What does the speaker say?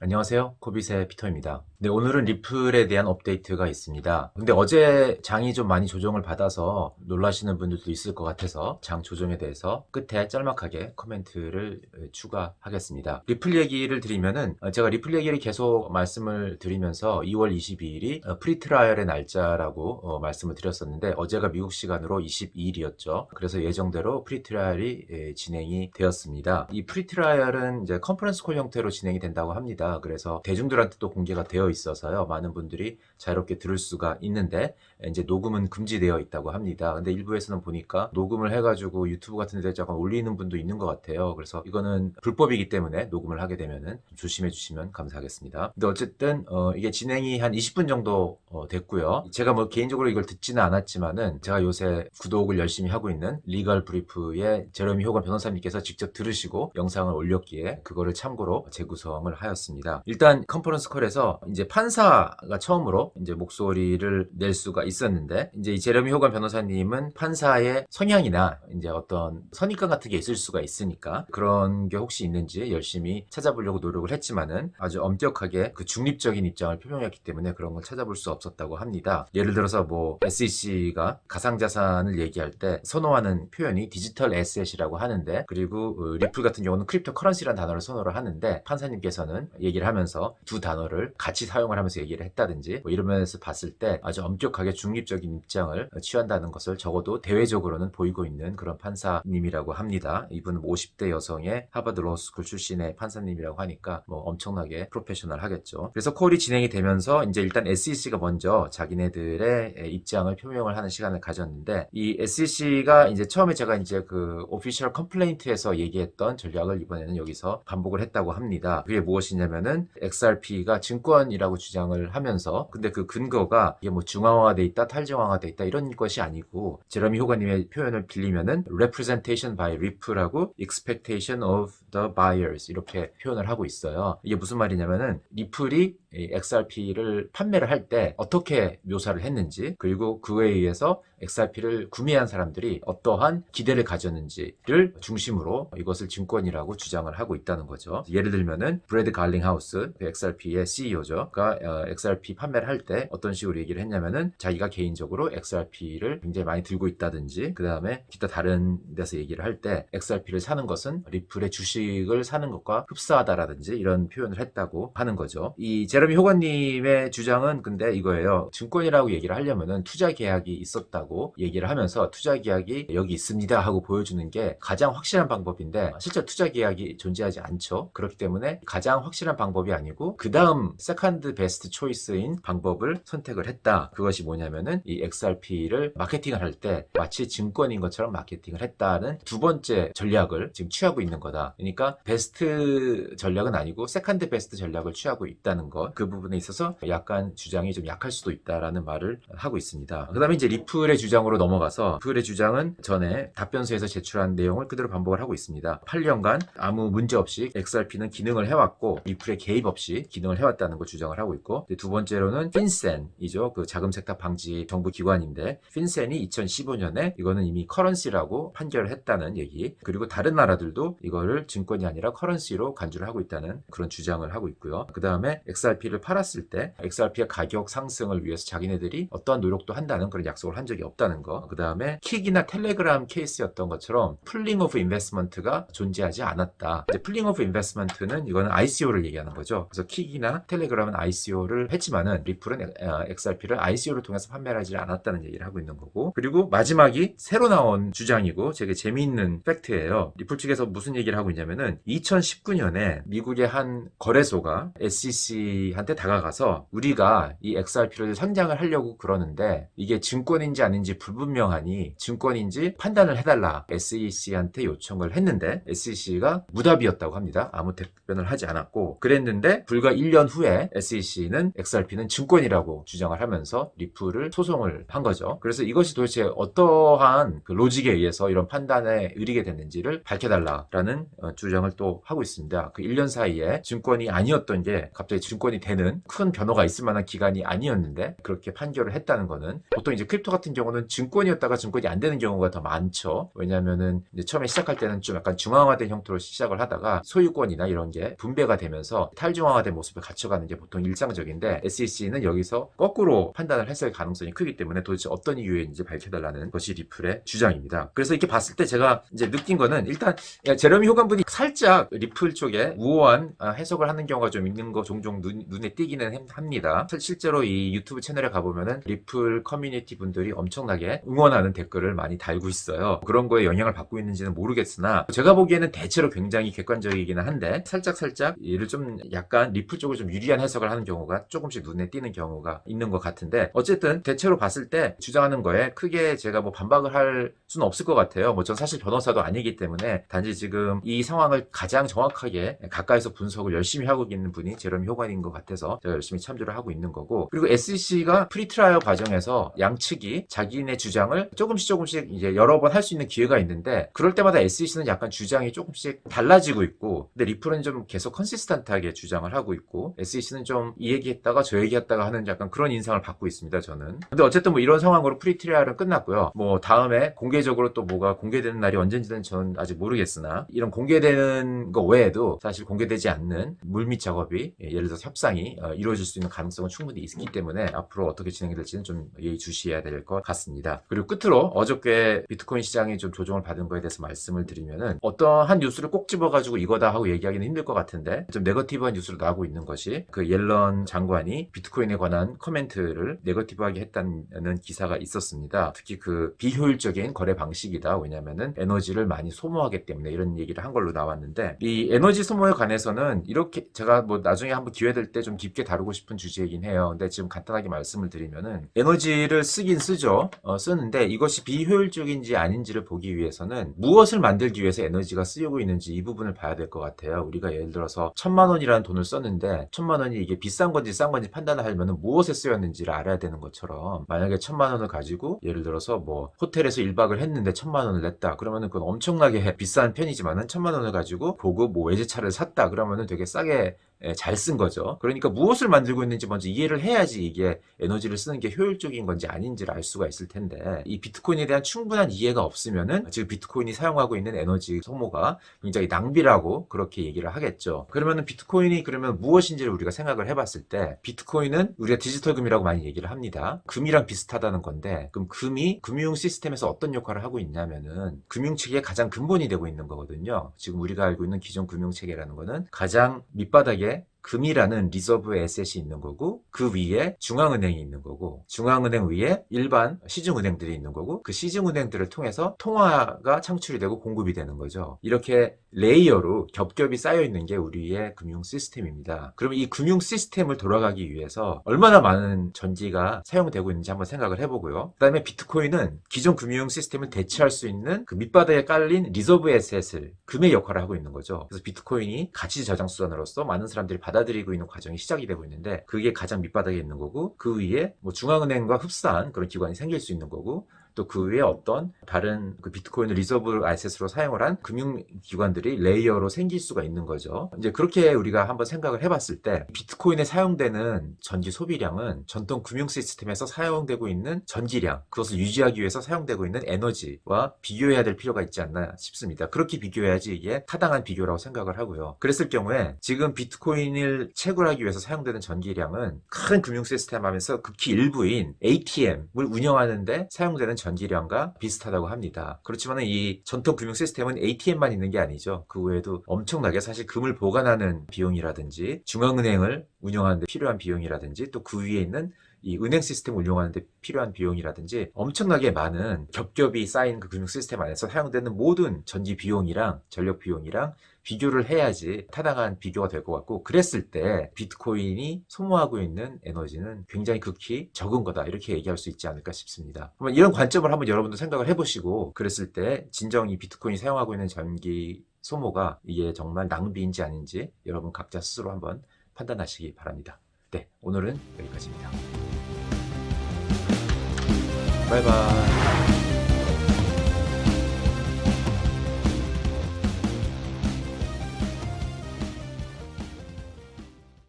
안녕하세요. 코빗의 피터입니다. 네, 오늘은 리플에 대한 업데이트가 있습니다. 근데 어제 장이 좀 많이 조정을 받아서 놀라시는 분들도 있을 것 같아서 장 조정에 대해서 끝에 짤막하게 코멘트를 추가하겠습니다. 리플 얘기를 드리면은 제가 리플 얘기를 계속 말씀을 드리면서 2월 22일이 프리트라이얼의 날짜라고 말씀을 드렸었는데 어제가 미국 시간으로 22일이었죠. 그래서 예정대로 프리트라이얼이 진행이 되었습니다. 이 프리트라이얼은 이제 컨퍼런스 콜 형태로 진행이 된다고 합니다. 그래서 대중들한테도 공개가 되어 있어서요. 많은 분들이 자유롭게 들을 수가 있는데 이제 녹음은 금지되어 있다고 합니다. 근데 일부에서는 보니까 녹음을 해가지고 유튜브 같은 데 잠깐 올리는 분도 있는 것 같아요. 그래서 이거는 불법이기 때문에 녹음을 하게 되면은 조심해 주시면 감사하겠습니다. 근데 어쨌든 이게 진행이 한 20분 정도 됐고요. 제가 뭐 개인적으로 이걸 듣지는 않았지만은 제가 요새 구독을 열심히 하고 있는 리걸 브리프의 제러미 호건 변호사님께서 직접 들으시고 영상을 올렸기에 그거를 참고로 재구성을 하였습니다. 일단 컨퍼런스 콜에서 이제 판사가 처음으로 이제 목소리를 낼 수가 있었는데 이제 이 제러미 호건 변호사님은 판사의 성향이나 이제 어떤 선입관 같은 게 있을 수가 있으니까 그런 게 혹시 있는지 열심히 찾아보려고 노력을 했지만은 아주 엄격하게 그 중립적인 입장을 표명했기 때문에 그런 걸 찾아볼 수 없었다고 합니다. 예를 들어서 뭐 SEC가 가상자산을 얘기할 때 선호하는 표현이 디지털 에셋이라고 하는데 그리고 리플 같은 경우는 크립토 커런시라는 단어를 선호를 하는데 판사님께서는 얘기를 하면서 두 단어를 같이 사용을 하면서 얘기를 했다든지 뭐 이런 면에서 봤을 때 아주 엄격하게 중립적인 입장을 취한다는 것을 적어도 대외적으로는 보이고 있는 그런 판사님이라고 합니다. 이분은 50대 여성의 하버드 로스쿨 출신의 판사님이라고 하니까 뭐 엄청나게 프로페셔널 하겠죠. 그래서 콜이 진행이 되면서 이제 일단 SEC가 먼저 자기네들의 입장을 표명을 하는 시간을 가졌는데 이 SEC가 이제 처음에 제가 이제 그 오피셜 컴플레인트에서 얘기했던 전략을 이번에는 여기서 반복을 했다고 합니다. 그게 무엇이냐면은 XRP가 증권이라고 주장을 하면서 근데 그 근거가 이게 뭐 중앙화돼 있다, 탈중앙화돼 있다 이런 것이 아니고 제러미 호가님의 표현을 빌리면은 representation by 리플하고 expectation of the buyers 이렇게 표현을 하고 있어요. 이게 무슨 말이냐면은 리플이 XRP를 판매를 할 때 어떻게 묘사를 했는지 그리고 그에 의해서 XRP를 구매한 사람들이 어떠한 기대를 가졌는지를 중심으로 이것을 증권이라고 주장을 하고 있다는 거죠. 예를 들면은 브래드 갈링하우스 XRP의 CEO죠. 그러니까 XRP 판매를 할 때 어떤 식으로 얘기를 했냐면은 자기가 개인적으로 XRP를 굉장히 많이 들고 있다든지 그 다음에 기타 다른 데서 얘기를 할 때 XRP를 사는 것은 리플의 주식을 사는 것과 흡사하다라든지 이런 표현을 했다고 하는 거죠. 이 제러미 호건님의 주장은 근데 이거예요. 증권이라고 얘기를 하려면은 투자 계약이 있었다고 얘기를 하면서 투자 계약이 여기 있습니다 하고 보여주는 게 가장 확실한 방법인데 실제 투자 계약이 존재하지 않죠. 그렇기 때문에 가장 확실한 방법이 아니고 그 다음 세컨드 베스트 초이스인 방법을 선택을 했다. 그것이 뭐냐면은 이 XRP를 마케팅을 할 때 마치 증권인 것처럼 마케팅을 했다는 두 번째 전략을 지금 취하고 있는 거다. 그러니까 베스트 전략은 아니고 세컨드 베스트 전략을 취하고 있다는 것. 그 부분에 있어서 약간 주장이 좀 약할 수도 있다라는 말을 하고 있습니다. 그 다음에 이제 리플의 주장으로 넘어가서 리플의 주장은 전에 답변서에서 제출한 내용을 그대로 반복을 하고 있습니다. 8년간 아무 문제 없이 XRP는 기능을 해왔고 리플의 개입 없이 기능을 해왔다는 걸 주장을 하고 있고 두 번째로는 핀센이죠. 그 자금 세탁 방지 정부 기관인데 핀센이 2015년에 이거는 이미 커런시라고 판결을 했다는 얘기 그리고 다른 나라들도 이거를 증권이 아니라 커런시로 간주를 하고 있다는 그런 주장을 하고 있고요. 그 다음에 XRP를 팔았을 때 XRP의 가격 상승을 위해서 자기네들이 어떠한 노력도 한다는 그런 약속을 한 적이 없다는 거. 그 다음에 킥이나 텔레그램 케이스였던 것처럼 풀링 오브 인베스트먼트가 존재하지 않았다. 이제 풀링 오브 인베스트먼트는 이거는 ICO를 얘기하는 거죠. 그래서 킥이나 텔레그램은 ICO를 했지만은 리플은 XRP를 ICO를 통해서 판매를 하지 않았다는 얘기를 하고 있는 거고 그리고 마지막이 새로 나온 주장이고 되게 재미있는 팩트예요. 리플 측에서 무슨 얘기를 하고 있냐면은 2019년에 미국의 한 거래소가 SEC한테 다가가서 우리가 이 XRP를 상장을 하려고 그러는데 이게 증권인지 아닌지 불분명하니 증권인지 판단을 해달라 SEC한테 요청을 했는데 SEC가 무답이었다고 합니다. 아무 답변을 하지 않았고 그랬는데 불과 1년 후에 SEC는 XRP는 증권이라고 주장을 하면서 리플을 소송을 한 거죠. 그래서 이것이 도대체 어떠한 그 로직에 의해서 이런 판단에 이르게 됐는지를 밝혀달라라는 주장을 또 하고 있습니다. 그 1년 사이에 증권이 아니었던 게 갑자기 증권이 되는 큰 변화가 있을 만한 기간이 아니었는데 그렇게 판결을 했다는 거는 보통 이제 크립토 같은 경우는 경우는 증권이었다가 증권이 안 되는 경우가 더 많죠. 왜냐면은 이제 처음에 시작할 때는 좀 약간 중앙화된 형태로 시작을 하다가 소유권이나 이런 게 분배가 되면서 탈중앙화된 모습을 갖춰가는 게 보통 일상적인데, SEC는 여기서 거꾸로 판단을 했을 가능성이 크기 때문에 도대체 어떤 이유인지 밝혀달라는 것이 리플의 주장입니다. 그래서 이렇게 봤을 때 제가 이제 느낀 거는, 일단 제레미 호간분이 살짝 리플 쪽에 우호한 해석을 하는 경우가 좀 있는 거 종종 눈에 띄기는 합니다. 실제로 이 유튜브 채널에 가보면은 리플 커뮤니티 분들이 엄청나게 응원하는 댓글을 많이 달고 있어요. 그런 거에 영향을 받고 있는지는 모르겠으나 제가 보기에는 대체로 굉장히 객관적이기는 한데, 살짝 얘를 좀 약간 리플 쪽을 좀 유리한 해석을 하는 경우가 조금씩 눈에 띄는 경우가 있는 것 같은데, 어쨌든 대체로 봤을 때 주장하는 거에 크게 제가 뭐 반박을 할 수는 없을 것 같아요. 뭐 전 사실 변호사도 아니기 때문에, 단지 지금 이 상황을 가장 정확하게 가까이서 분석을 열심히 하고 있는 분이 제레미 호간인 것 같아서 제가 열심히 참조를 하고 있는 거고, 그리고 SEC가 프리트라이얼 과정에서 양측이 자기네 주장을 조금씩 이제 여러 번 할 수 있는 기회가 있는데, 그럴 때마다 SEC는 약간 주장이 조금씩 달라지고 있고, 근데 리플은 좀 계속 컨시스턴트하게 주장을 하고 있고, SEC는 좀 이 얘기했다가 저 얘기했다가 하는 약간 그런 인상을 받고 있습니다, 저는. 근데 어쨌든 뭐 이런 상황으로 프리트라이얼은 끝났고요. 뭐 다음에 공개적으로 또 뭐가 공개되는 날이 언젠지는 저는 아직 모르겠으나, 이런 공개되는 거 외에도 사실 공개되지 않는 물밑 작업이, 예를 들어서 협상이 이루어질 수 있는 가능성은 충분히 있기 때문에 앞으로 어떻게 진행될지는 좀 예의주시해야 될 것 같습니다. 그리고 끝으로 어저께 비트코인 시장이 좀 조정을 받은 거에 대해서 말씀을 드리면은, 어떠한 뉴스를 꼭 집어가지고 이거다 하고 얘기하기는 힘들 것 같은데, 좀 네거티브한 뉴스로 나오고 있는 것이, 그 옐런 장관이 비트코인에 관한 코멘트를 네거티브하게 했다는 기사가 있었습니다. 특히 그 비효율적인 거래 방식이다. 왜냐면은 에너지를 많이 소모하기 때문에, 이런 얘기를 한 걸로 나왔는데, 이 에너지 소모에 관해서는 이렇게 제가 뭐 나중에 한번 기회 될 때 좀 깊게 다루고 싶은 주제이긴 해요. 근데 지금 간단하게 말씀을 드리면은, 에너지를 쓰긴 쓰죠. 쓰는데 이것이 비효율적인지 아닌지를 보기 위해서는 무엇을 만들기 위해서 에너지가 쓰이고 있는지 이 부분을 봐야 될 것 같아요. 우리가 예를 들어서 1,000만 원이라는 돈을 썼는데 1,000만 원이 이게 비싼 건지 싼 건지 판단을 하려면 무엇에 쓰였는지를 알아야 되는 것처럼, 만약에 1,000만 원을 가지고 예를 들어서 뭐 호텔에서 1박을 했는데 1,000만 원을 냈다. 그러면은 그건 엄청나게 비싼 편이지만은 1,000만 원을 가지고 고급 뭐 외제차를 샀다. 그러면은 되게 싸게 잘 쓴 거죠. 그러니까 무엇을 만들고 있는지 먼저 이해를 해야지 이게 에너지를 쓰는 게 효율적인 건지 아닌지를 알 수가 있을 텐데, 이 비트코인에 대한 충분한 이해가 없으면은 지금 비트코인이 사용하고 있는 에너지 소모가 굉장히 낭비라고 그렇게 얘기를 하겠죠. 그러면은 비트코인이 그러면 무엇인지를 우리가 생각을 해봤을 때, 비트코인은 우리가 디지털 금이라고 많이 얘기를 합니다. 금이랑 비슷하다는 건데, 그럼 금이 금융 시스템에서 어떤 역할을 하고 있냐면은 금융체계의 가장 근본이 되고 있는 거거든요. 지금 우리가 알고 있는 기존 금융체계라는 거는 가장 밑바닥에 금이라는 리저브 에셋이 있는 거고, 그 위에 중앙은행이 있는 거고, 중앙은행 위에 일반 시중은행들이 있는 거고, 그 시중은행들을 통해서 통화가 창출이 되고 공급이 되는 거죠. 이렇게 레이어로 겹겹이 쌓여 있는 게 우리의 금융 시스템입니다. 그러면 이 금융 시스템을 돌아가기 위해서 얼마나 많은 전기가 사용되고 있는지 한번 생각을 해보고요. 그 다음에 비트코인은 기존 금융 시스템을 대체할 수 있는 그 밑바닥에 깔린 리저브 에셋을, 금의 역할을 하고 있는 거죠. 그래서 비트코인이 가치 저장 수단으로서 많은 사람들이 받아들이고 있는 과정이 시작이 되고 있는데, 그게 가장 밑바닥에 있는 거고, 그 위에 뭐 중앙은행과 흡사한 그런 기관이 생길 수 있는 거고, 또 그 위에 어떤 다른 그 비트코인을 리저브 아셋으로 사용을 한 금융기관들이 레이어로 생길 수가 있는 거죠. 이제 그렇게 우리가 한번 생각을 해봤을 때, 비트코인에 사용되는 전기 소비량은 전통 금융 시스템에서 사용되고 있는 전기량, 그것을 유지하기 위해서 사용되고 있는 에너지와 비교해야 될 필요가 있지 않나 싶습니다. 그렇게 비교해야지 이게 타당한 비교라고 생각을 하고요. 그랬을 경우에 지금 비트코인을 채굴하기 위해서 사용되는 전기량은 큰 금융 시스템 하면서 극히 일부인 ATM을 운영하는데 사용되는 전기량과 비슷하다고 합니다. 그렇지만 이 전통 금융 시스템은 ATM만 있는 게 아니죠. 그 외에도 엄청나게 사실 금을 보관하는 비용이라든지 중앙은행을 운영하는 데 필요한 비용이라든지, 또 그 위에 있는 이 은행 시스템 운영하는 데 필요한 비용이라든지, 엄청나게 많은 겹겹이 쌓인 그 금융 시스템 안에서 사용되는 모든 전기 비용이랑 전력 비용이랑 비교를 해야지 타당한 비교가 될 것 같고, 그랬을 때 비트코인이 소모하고 있는 에너지는 굉장히 극히 적은 거다, 이렇게 얘기할 수 있지 않을까 싶습니다. 그러면 이런 관점을 한번 여러분도 생각을 해보시고, 그랬을 때 진정 이 비트코인이 사용하고 있는 전기 소모가 이게 정말 낭비인지 아닌지 여러분 각자 스스로 한번 판단하시기 바랍니다. 네, 오늘은 여기까지입니다. 바이바이.